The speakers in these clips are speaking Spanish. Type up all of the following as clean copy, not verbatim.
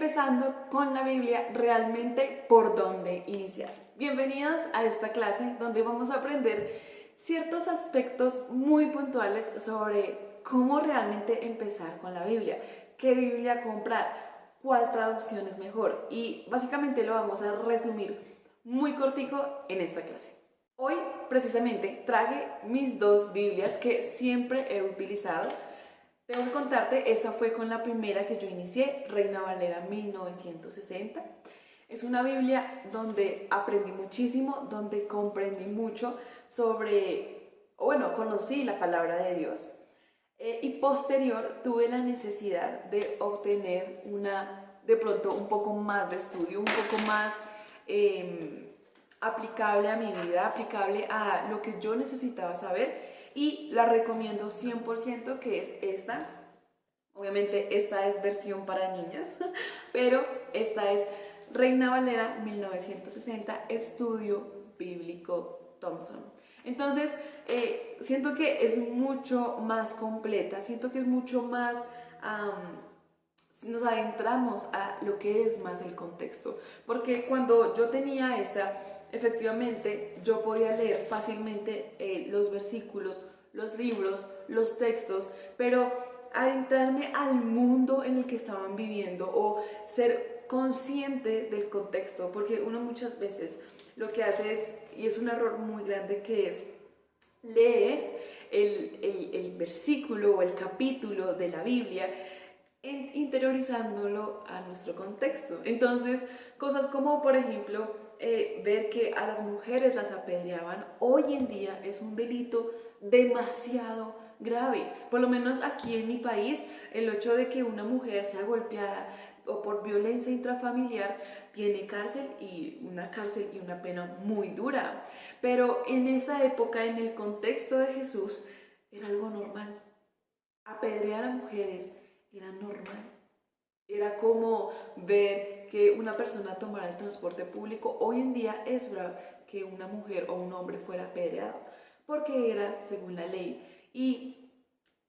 empezando con la Biblia, realmente por dónde iniciar. Bienvenidos a esta clase donde vamos a aprender ciertos aspectos muy puntuales sobre cómo realmente empezar con la Biblia, qué Biblia comprar, cuál traducción es mejor y básicamente lo vamos a resumir muy cortico en esta clase. Hoy precisamente traje mis dos Biblias que siempre he utilizado. Tengo que contarte, esta fue con la primera que yo inicié, Reina Valera 1960. Es una Biblia donde aprendí muchísimo, donde comprendí mucho conocí la palabra de Dios. Y posterior tuve la necesidad de obtener de pronto un poco más de estudio, un poco más aplicable a mi vida, aplicable a lo que yo necesitaba saber. Y la recomiendo 100%, que es esta. Obviamente esta es versión para niñas, pero esta es Reina Valera 1960, Estudio Bíblico Thompson. Entonces, siento que es mucho más completa, siento que es mucho más... nos adentramos a lo que es más el contexto, porque cuando yo tenía esta, efectivamente yo podía leer fácilmente los versículos, los libros, los textos, pero adentrarme al mundo en el que estaban viviendo o ser consciente del contexto, porque uno muchas veces lo que hace es, y es un error muy grande, que es leer el versículo o el capítulo de la Biblia interiorizándolo a nuestro contexto. Entonces, cosas como, por ejemplo, ver que a las mujeres las apedreaban, hoy en día es un delito demasiado grave. Por lo menos aquí en mi país, el hecho de que una mujer sea golpeada o por violencia intrafamiliar tiene cárcel y una pena muy dura. Pero en esa época, en el contexto de Jesús, era algo normal. Apedrear a mujeres era normal. Era como ver que una persona tomara el transporte público. Hoy en día es bravo que una mujer o un hombre fuera apedreado, porque era según la ley. Y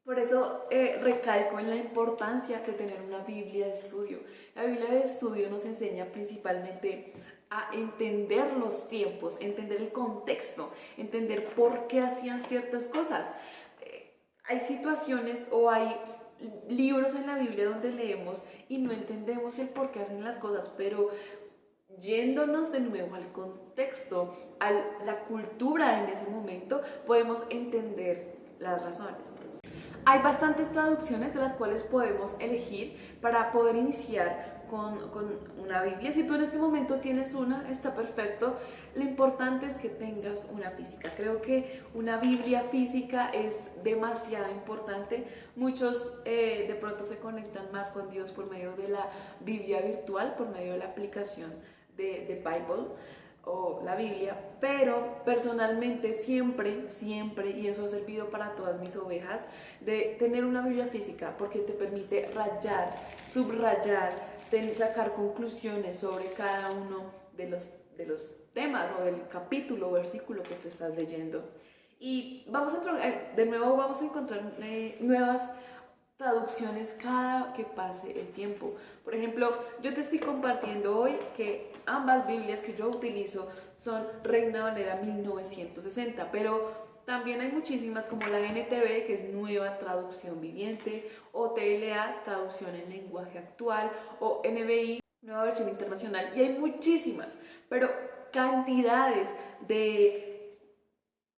por eso recalco en la importancia de tener una Biblia de estudio. La Biblia de estudio nos enseña principalmente a entender los tiempos, entender el contexto, entender por qué hacían ciertas cosas. Hay situaciones o hay libros en la Biblia donde leemos y no entendemos el por qué hacen las cosas, pero yéndonos de nuevo al contexto, a la cultura en ese momento, podemos entender las razones. Hay bastantes traducciones de las cuales podemos elegir para poder iniciar con una Biblia. Si tú en este momento tienes una, está perfecto. Lo importante es que tengas una física. Creo que una Biblia física es demasiado importante. Muchos de pronto se conectan más con Dios por medio de la Biblia virtual, por medio de la aplicación de Bible o la Biblia, pero personalmente siempre, y eso ha servido para todas mis ovejas, de tener una Biblia física, porque te permite rayar, subrayar, sacar conclusiones sobre cada uno de los temas o del capítulo o versículo que tú estás leyendo. Y vamos a encontrar nuevas traducciones cada que pase el tiempo. Por ejemplo, yo te estoy compartiendo hoy que ambas Biblias que yo utilizo son Reina Valera 1960, pero también hay muchísimas como la NTV, que es Nueva Traducción Viviente, o TLA, Traducción en Lenguaje Actual, o NBI, Nueva Versión Internacional, y hay muchísimas, pero cantidades de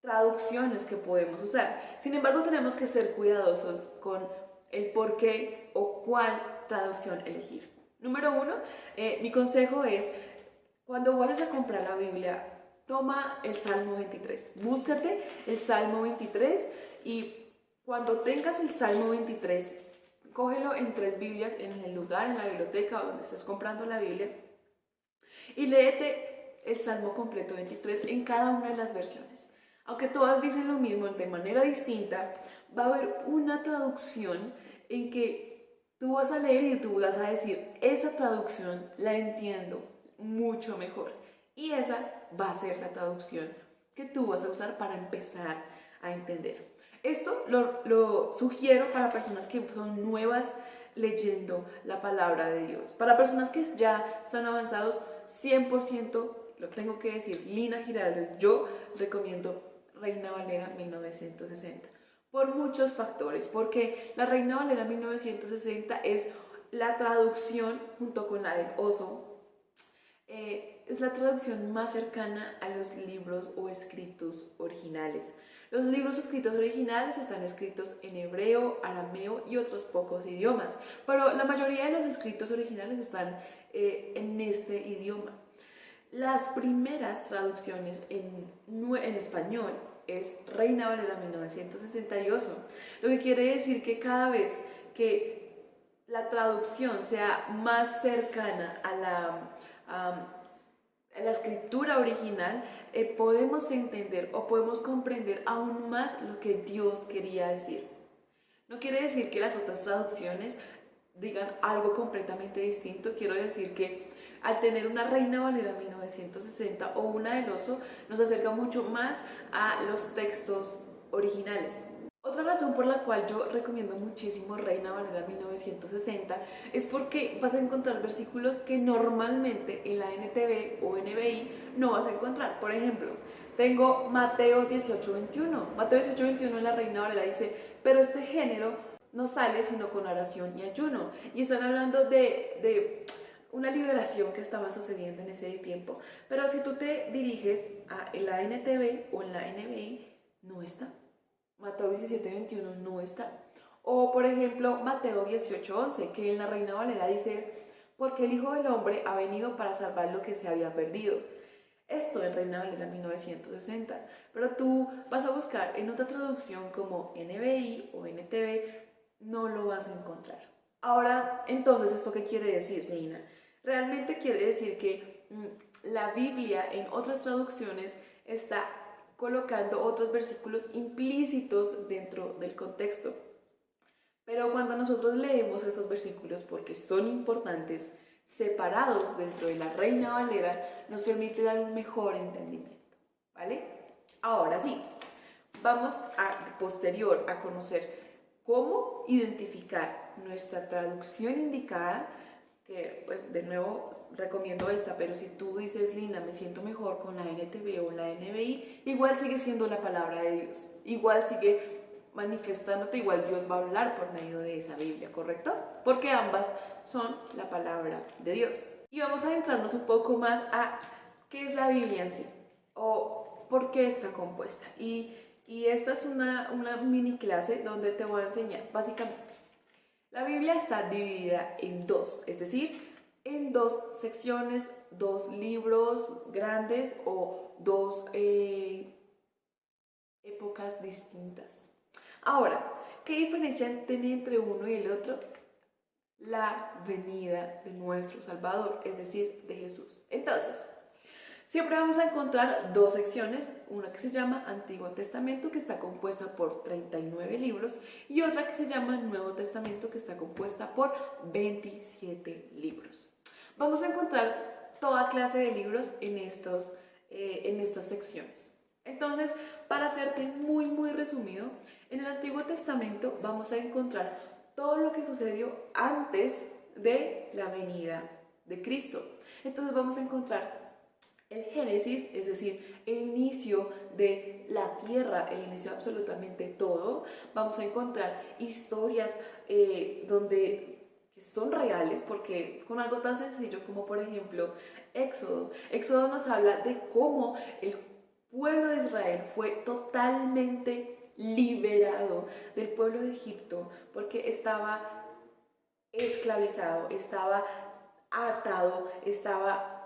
traducciones que podemos usar. Sin embargo, tenemos que ser cuidadosos con el por qué o cuál traducción elegir. Número uno, mi consejo es, cuando vayas a comprar la Biblia, toma el Salmo 23. Búscate el Salmo 23 y cuando tengas el Salmo 23, cógelo en 3 Biblias, en el lugar, en la biblioteca o donde estés comprando la Biblia, y léete el Salmo completo 23 en cada una de las versiones. Aunque todas dicen lo mismo de manera distinta, va a haber una traducción en que tú vas a leer y tú vas a decir, esa traducción la entiendo mucho mejor. Y esa va a ser la traducción que tú vas a usar para empezar a entender. Esto lo sugiero para personas que son nuevas leyendo la palabra de Dios. Para personas que ya están avanzados, 100%, lo tengo que decir, Lina Giraldo, yo recomiendo Reina Valera 1960. Por muchos factores, porque la Reina Valera 1960 es la traducción, junto con la del Oso, es la traducción más cercana a los libros o escritos originales. Los libros escritos originales están escritos en hebreo, arameo y otros pocos idiomas, pero la mayoría de los escritos originales están en este idioma. Las primeras traducciones en español es Reina Valera 1968, lo que quiere decir que cada vez que la traducción sea más cercana a la escritura original, podemos entender o podemos comprender aún más lo que Dios quería decir. No quiere decir que las otras traducciones digan algo completamente distinto, quiero decir que al tener una Reina Valera 1960 o una del Oso, nos acerca mucho más a los textos originales. Otra razón por la cual yo recomiendo muchísimo Reina Valera 1960 es porque vas a encontrar versículos que normalmente en la NTV o NBI no vas a encontrar. Por ejemplo, tengo Mateo 18:21. Mateo 18:21 en la Reina Valera dice, pero este género no sale sino con oración y ayuno. Y están hablando de una liberación que estaba sucediendo en ese tiempo. Pero si tú te diriges a la NTV o en la NBI, no está. Mateo 17:21 no está. O por ejemplo Mateo 18:11, que en la Reina Valera dice, porque el Hijo del Hombre ha venido para salvar lo que se había perdido. Esto en Reina Valera 1960. Pero tú vas a buscar en otra traducción como NBI o NTV, no lo vas a encontrar. Ahora, entonces, ¿esto qué quiere decir, Lina? Realmente quiere decir que la Biblia en otras traducciones está colocando otros versículos implícitos dentro del contexto. Pero cuando nosotros leemos esos versículos, porque son importantes, separados dentro de la Reina Valera, nos permite dar un mejor entendimiento, ¿vale? Ahora sí, vamos a posterior a conocer cómo identificar nuestra traducción indicada, que pues de nuevo recomiendo esta, pero si tú dices, Lina, me siento mejor con la NTV o la NBI, igual sigue siendo la palabra de Dios, igual sigue manifestándote, igual Dios va a hablar por medio de esa Biblia, ¿correcto? Porque ambas son la palabra de Dios. Y vamos a adentrarnos un poco más a qué es la Biblia en sí, o por qué está compuesta. Y esta es una mini clase donde te voy a enseñar, básicamente. La Biblia está dividida en dos, es decir, en dos secciones, dos libros grandes o dos épocas distintas. Ahora, ¿qué diferencia tiene entre uno y el otro? La venida de nuestro Salvador, es decir, de Jesús. Entonces, siempre vamos a encontrar dos secciones, una que se llama Antiguo Testamento, que está compuesta por 39 libros, y otra que se llama Nuevo Testamento, que está compuesta por 27 libros. Vamos a encontrar toda clase de libros en estas secciones. Entonces, para hacerte muy resumido, en el Antiguo Testamento vamos a encontrar todo lo que sucedió antes de la venida de Cristo. Entonces vamos a encontrar el Génesis, es decir, el inicio de la tierra, el inicio de absolutamente todo. Vamos a encontrar historias que son reales, porque con algo tan sencillo como por ejemplo Éxodo. Éxodo nos habla de cómo el pueblo de Israel fue totalmente liberado del pueblo de Egipto porque estaba esclavizado, estaba atado, estaba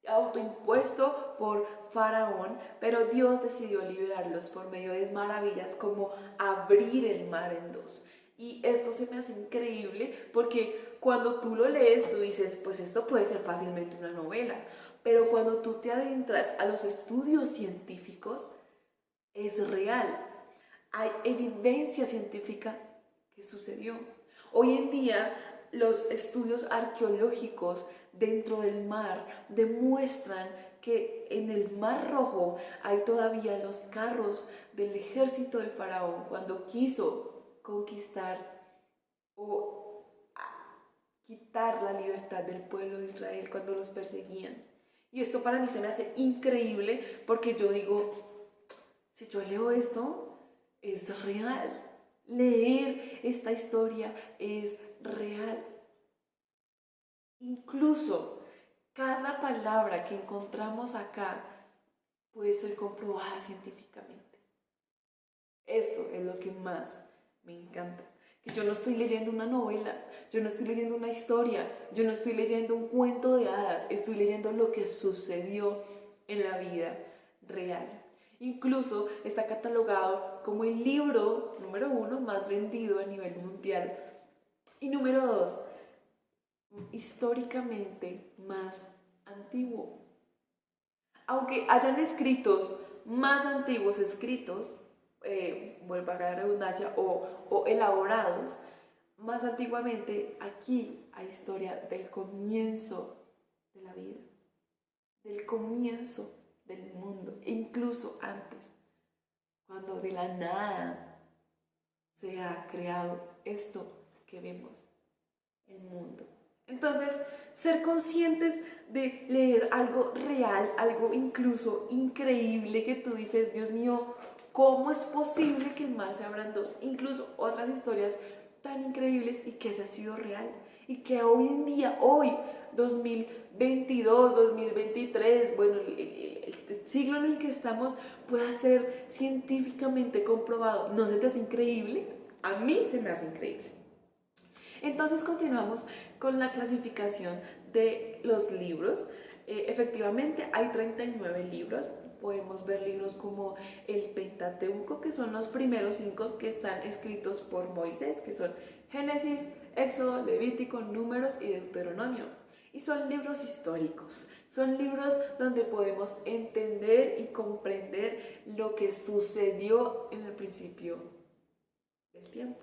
autoimpuesto por Faraón, pero Dios decidió liberarlos por medio de maravillas como abrir el mar en dos. Y esto se me hace increíble porque cuando tú lo lees, tú dices, pues esto puede ser fácilmente una novela, pero cuando tú te adentras a los estudios científicos, es real. Hay evidencia científica que sucedió. Hoy en día, los estudios arqueológicos dentro del mar demuestran que en el Mar Rojo hay todavía los carros del ejército de Faraón cuando quiso conquistar o quitar la libertad del pueblo de Israel cuando los perseguían. Y esto para mí se me hace increíble porque yo digo, si yo leo esto, es real. Leer esta historia es real. Incluso cada palabra que encontramos acá puede ser comprobada científicamente. Esto es lo que más me encanta. Que yo no estoy leyendo una novela, yo no estoy leyendo una historia, yo no estoy leyendo un cuento de hadas, estoy leyendo lo que sucedió en la vida real. Incluso está catalogado como el libro número 1 más vendido a nivel mundial. Y número 2, históricamente más antiguo. Aunque hayan escritos más antiguos escritos, vuelvo a la redundancia, o elaborados, más antiguamente aquí hay historia del comienzo de la vida, del comienzo del mundo, e incluso antes, cuando de la nada se ha creado esto que vemos, el mundo. Entonces, ser conscientes de leer algo real, algo incluso increíble que tú dices, Dios mío, ¿cómo es posible que el mar se abra en dos? Incluso otras historias tan increíbles y que haya sido real. Y que hoy en día, hoy, 2022, 2023, bueno, el siglo en el que estamos, pueda ser científicamente comprobado. ¿No se te hace increíble? A mí se me hace increíble. Entonces continuamos con la clasificación de los libros. Efectivamente hay 39 libros. Podemos ver libros como el Pentateuco, que son los primeros 5 que están escritos por Moisés, que son Génesis, Éxodo, Levítico, Números y Deuteronomio. Y son libros históricos, son libros donde podemos entender y comprender lo que sucedió en el principio del tiempo.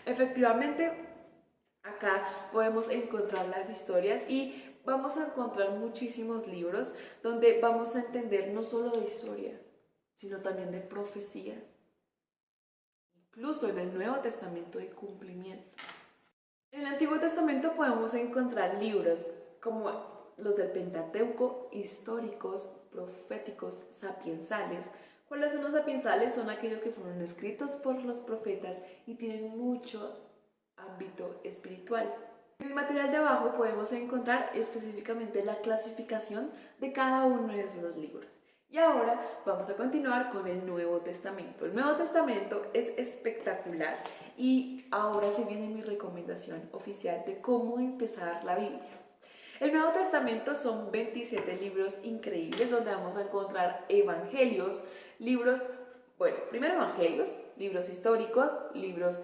Efectivamente, acá podemos encontrar las historias y vamos a encontrar muchísimos libros donde vamos a entender no solo de historia, sino también de profecía. Incluso en el Nuevo Testamento de cumplimiento. En el Antiguo Testamento podemos encontrar libros como los del Pentateuco, históricos, proféticos, sapiensales. ¿Cuáles son los sapiensales? Son aquellos que fueron escritos por los profetas y tienen mucho ámbito espiritual. En el material de abajo podemos encontrar específicamente la clasificación de cada uno de los libros. Y ahora vamos a continuar con el Nuevo Testamento. El Nuevo Testamento es espectacular y ahora se viene mi recomendación oficial de cómo empezar la Biblia. El Nuevo Testamento son 27 libros increíbles donde vamos a encontrar evangelios, libros, bueno, primero evangelios, libros históricos, libros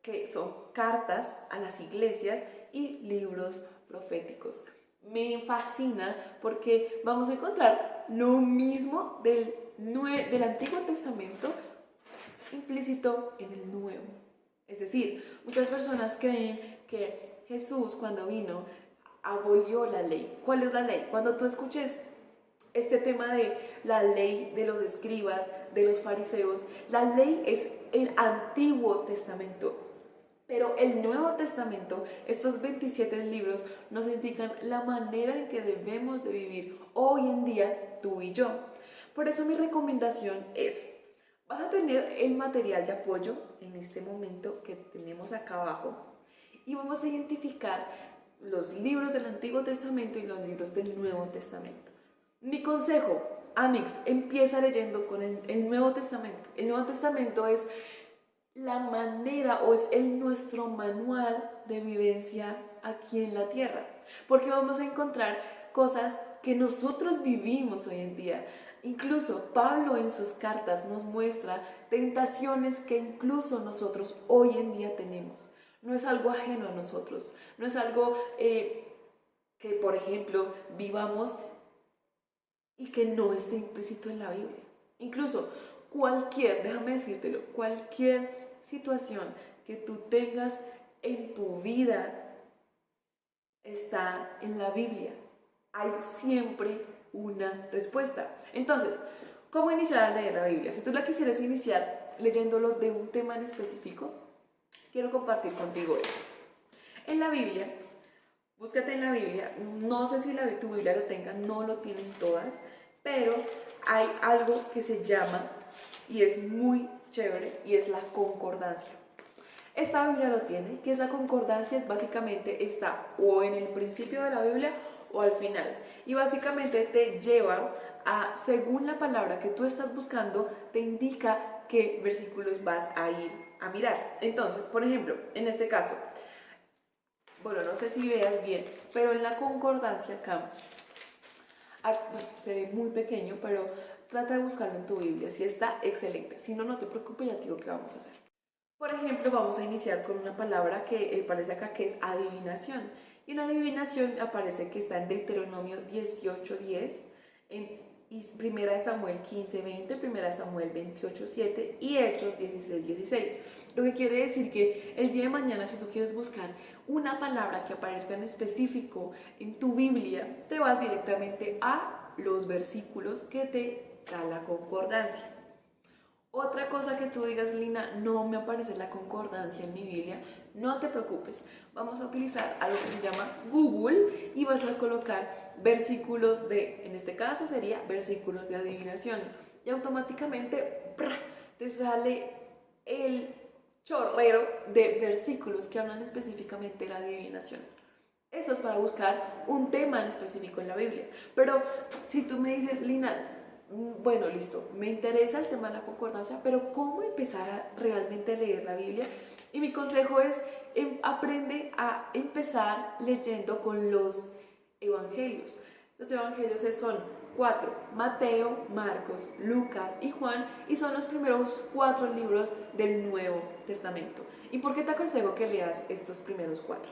que son cartas a las iglesias y libros proféticos. Me fascina porque vamos a encontrar lo mismo del Antiguo Testamento implícito en el Nuevo. Es decir, muchas personas creen que Jesús cuando vino abolió la ley. ¿Cuál es la ley? Cuando tú escuches este tema de la ley de los escribas, de los fariseos, la ley es el Antiguo Testamento. Pero el Nuevo Testamento, estos 27 libros, nos indican la manera en que debemos de vivir hoy en día tú y yo. Por eso mi recomendación es, vas a tener el material de apoyo en este momento que tenemos acá abajo y vamos a identificar los libros del Antiguo Testamento y los libros del Nuevo Testamento. Mi consejo, Amix, empieza leyendo con el Nuevo Testamento. El Nuevo Testamento es la manera o es nuestro manual de vivencia aquí en la tierra, porque vamos a encontrar cosas que nosotros vivimos hoy en día. Incluso Pablo en sus cartas nos muestra tentaciones que incluso nosotros hoy en día tenemos. No es algo ajeno a nosotros, no es algo que, por ejemplo, vivamos y que no esté implícito en la Biblia. Incluso déjame decírtelo, cualquier situación que tú tengas en tu vida está en la Biblia. Hay siempre una respuesta. Entonces, ¿cómo iniciar a leer la Biblia? Si tú la quisieras iniciar leyéndolo de un tema en específico, quiero compartir contigo esto. En la Biblia, búscate en la Biblia, no sé si tu Biblia lo tenga, no lo tienen todas, pero hay algo que se llama, y es muy chévere, y es la concordancia. Esta Biblia lo tiene, que es la concordancia, es básicamente está o en el principio de la Biblia o al final. Y básicamente te lleva a, según la palabra que tú estás buscando, te indica qué versículos vas a ir a mirar. Entonces, por ejemplo, en este caso, bueno, no sé si veas bien, pero en la concordancia acá, se ve muy pequeño, pero trata de buscarlo en tu Biblia. Si está, excelente. Si no, no te preocupes, ya te digo qué vamos a hacer. Por ejemplo, vamos a iniciar con una palabra que aparece acá, que es adivinación. Y en adivinación aparece que está en Deuteronomio 18:10, en Primera de Samuel 15:20, Primera de Samuel 28:7 y Hechos 16:16. Lo que quiere decir que el día de mañana, si tú quieres buscar una palabra que aparezca en específico en tu Biblia, te vas directamente a los versículos que te da la concordancia. Otra cosa que tú digas, Lina, no me aparece la concordancia en mi Biblia, no te preocupes. Vamos a utilizar algo que se llama Google y vas a colocar versículos de, en este caso sería versículos de adivinación. Y automáticamente te sale el chorrero de versículos que hablan específicamente de la adivinación. Eso es para buscar un tema en específico en la Biblia. Pero si tú me dices, Lina, bueno, listo, me interesa el tema de la concordancia, pero ¿cómo empezar a realmente leer la Biblia? Y mi consejo es, aprende a empezar leyendo con los evangelios. Los evangelios son 4, Mateo, Marcos, Lucas y Juan, y son los primeros 4 libros del Nuevo Testamento. ¿Y por qué te aconsejo que leas estos primeros 4?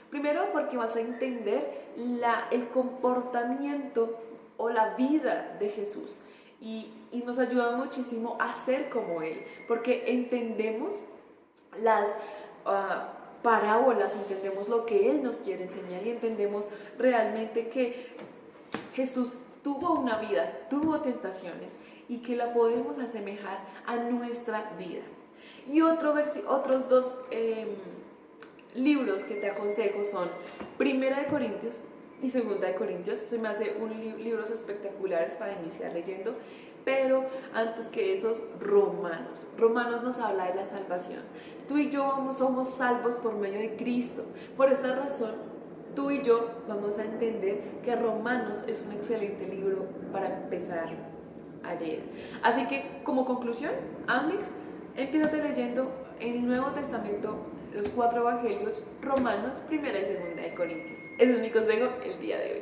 Primero, porque vas a entender el comportamiento o la vida de Jesús y nos ayuda muchísimo a ser como Él, porque entendemos las parábolas, entendemos lo que Él nos quiere enseñar y entendemos realmente que Jesús tuvo una vida, tuvo tentaciones y que la podemos asemejar a nuestra vida. Y otros dos libros que te aconsejo son Primera de Corintios y Segunda de Corintios. Se me hace libros espectaculares para iniciar leyendo, pero antes que esos, Romanos. Romanos nos habla de la salvación. Tú y yo somos salvos por medio de Cristo. Por esta razón, tú y yo vamos a entender que Romanos es un excelente libro para empezar a leer. Así que, como conclusión, Amix, empiézate leyendo en el Nuevo Testamento los 4 evangelios, Romanos, Primera y Segunda de Corintios. Ese es mi consejo el día de hoy.